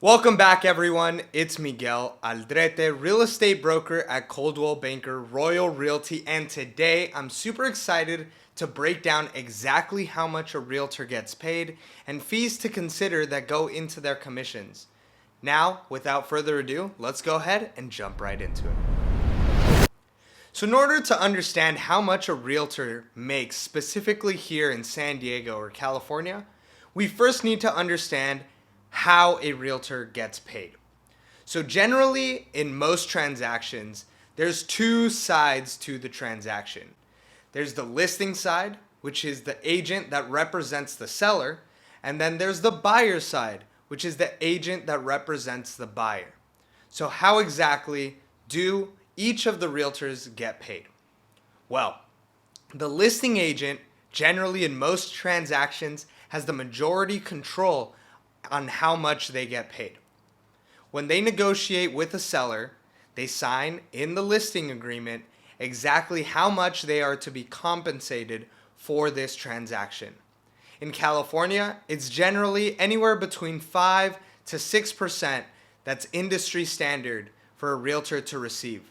Welcome back, everyone. It's Miguel Aldrete, real estate broker at Coldwell Banker Royal Realty, and today I'm super excited to break down exactly how much a realtor gets paid and fees to consider that go into their commissions. Now, without further ado, let's go ahead and jump right into it. So in order to understand how much a realtor makes specifically here in San Diego or California, we first need to understand how a realtor gets paid. So generally in most transactions, there's two sides to the transaction. There's the listing side, which is the agent that represents the seller, and then there's the buyer side, which is the agent that represents the buyer. So how exactly do each of the realtors get paid? Well, the listing agent generally in most transactions has the majority control on how much they get paid. When they negotiate with a seller, they sign in the listing agreement exactly how much they are to be compensated for this transaction. In California, it's generally anywhere between 5 to 6% that's industry standard for a realtor to receive.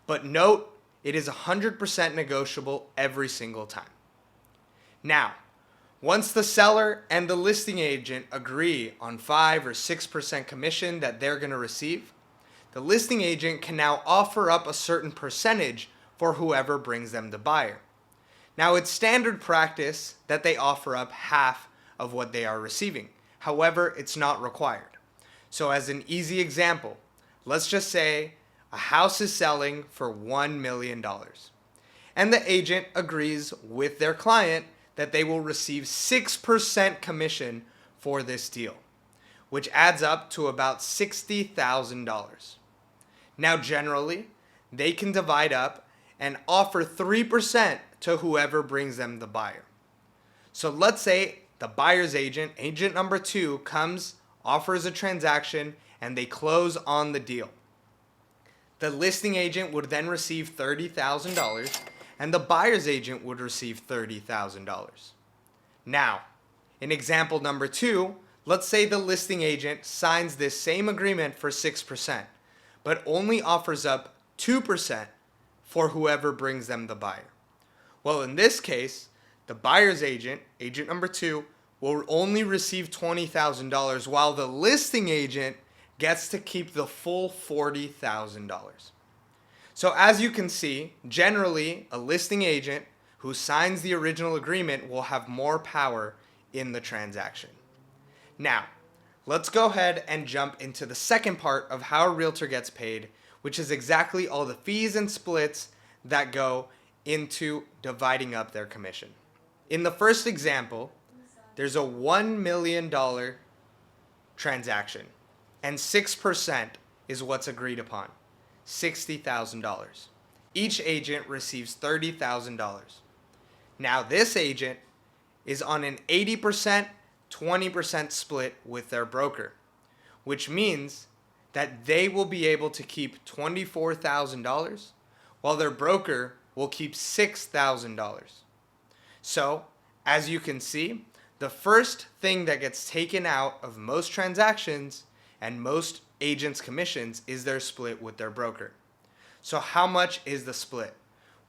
But note, it is 100% negotiable every single time. Now, once the seller and the listing agent agree on 5 or 6% commission that they're going to receive, the listing agent can now offer up a certain percentage for whoever brings them the buyer. Now, it's standard practice that they offer up half of what they are receiving. However, it's not required. So as an easy example, let's just say a house is selling for $1 million. And the agent agrees with their client that they will receive 6% commission for this deal, which adds up to about $60,000. Now, generally, they can divide up and offer 3% to whoever brings them the buyer. So let's say the buyer's agent, agent number 2, comes, offers a transaction, and they close on the deal. The listing agent would then receive $30,000 and the buyer's agent would receive $30,000. Now, in example number 2, let's say the listing agent signs this same agreement for 6%, but only offers up 2% for whoever brings them the buyer. Well, in this case, the buyer's agent, agent number 2, will only receive $20,000 while the listing agent gets to keep the full $40,000. So as you can see, generally a listing agent who signs the original agreement will have more power in the transaction. Now, let's go ahead and jump into the second part of how a realtor gets paid, which is exactly all the fees and splits that go into dividing up their commission. In the first example, there's a $1 million transaction, and 6% is what's agreed upon. $60,000. Each agent receives $30,000. Now this agent is on an 80%, 20% split with their broker, which means that they will be able to keep $24,000 while their broker will keep $6,000. So, as you can see, the first thing that gets taken out of most transactions and most agents' commissions is their split with their broker. So how much is the split?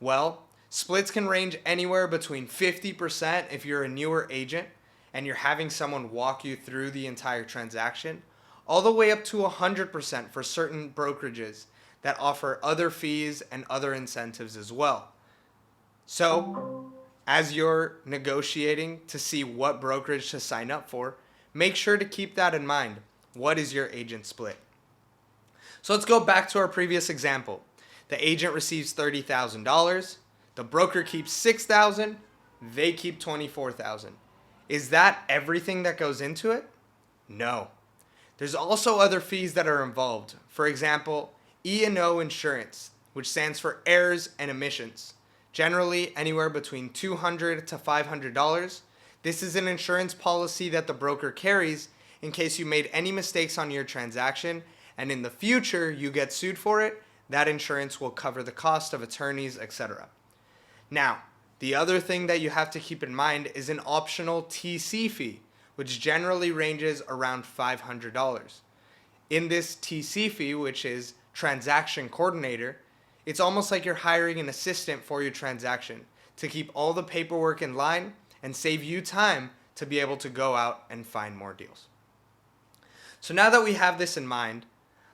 Well, splits can range anywhere between 50% if you're a newer agent and you're having someone walk you through the entire transaction, all the way up to 100% for certain brokerages that offer other fees and other incentives as well. So, as you're negotiating to see what brokerage to sign up for, make sure to keep that in mind. What is your agent split? So let's go back to our previous example. The agent receives $30,000. The broker keeps $6,000. They keep $24,000. Is that everything that goes into it? No. There's also other fees that are involved. For example, E&O insurance, which stands for errors and omissions. Generally anywhere between $200 to $500. This is an insurance policy that the broker carries in case you made any mistakes on your transaction and in the future you get sued for it. That insurance will cover the cost of attorneys, etc. Now, the other thing that you have to keep in mind is an optional TC fee, which generally ranges around $500. In this TC fee, which is transaction coordinator, it's almost like you're hiring an assistant for your transaction to keep all the paperwork in line and save you time to be able to go out and find more deals. So now that we have this in mind,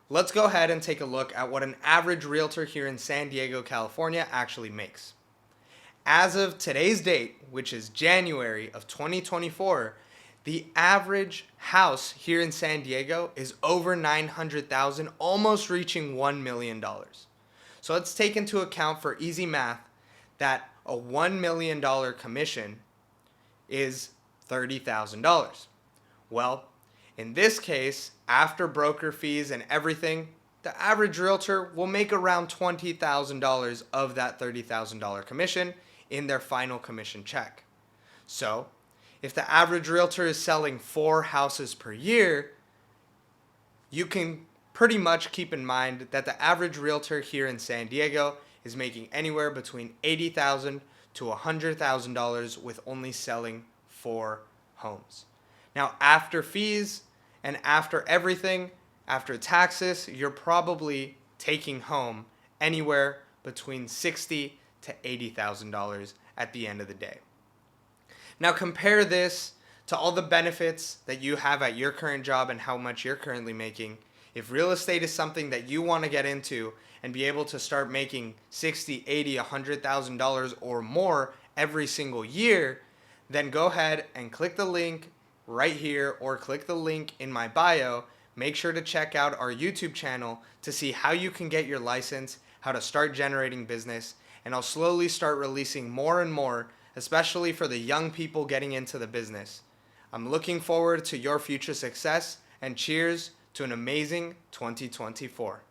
let's go ahead and take a look at what an average realtor here in San Diego, California actually makes. As of today's date, which is January of 2024, the average house here in San Diego is over $900,000, almost reaching $1 million. So let's take into account for easy math that a $1 million commission is $30,000. Well, in this case, after broker fees and everything, the average realtor will make around $20,000 of that $30,000 commission in their final commission check. So, if the average realtor is selling 4 houses per year, you can pretty much keep in mind that the average realtor here in San Diego is making anywhere between $80,000 to $100,000 with only selling 4 homes. Now, after fees and after everything, after taxes, you're probably taking home anywhere between $60,000 to $80,000 at the end of the day. Now compare this to all the benefits that you have at your current job and how much you're currently making. If real estate is something that you want to get into and be able to start making $60,000, $80,000, $100,000 or more every single year, then go ahead and click the link right here or click the link in my bio. Make sure to check out our YouTube channel to see how you can get your license, how to start generating business, and I'll slowly start releasing more and more, especially for the young people getting into the business. I'm looking forward to your future success, and cheers to an amazing 2024.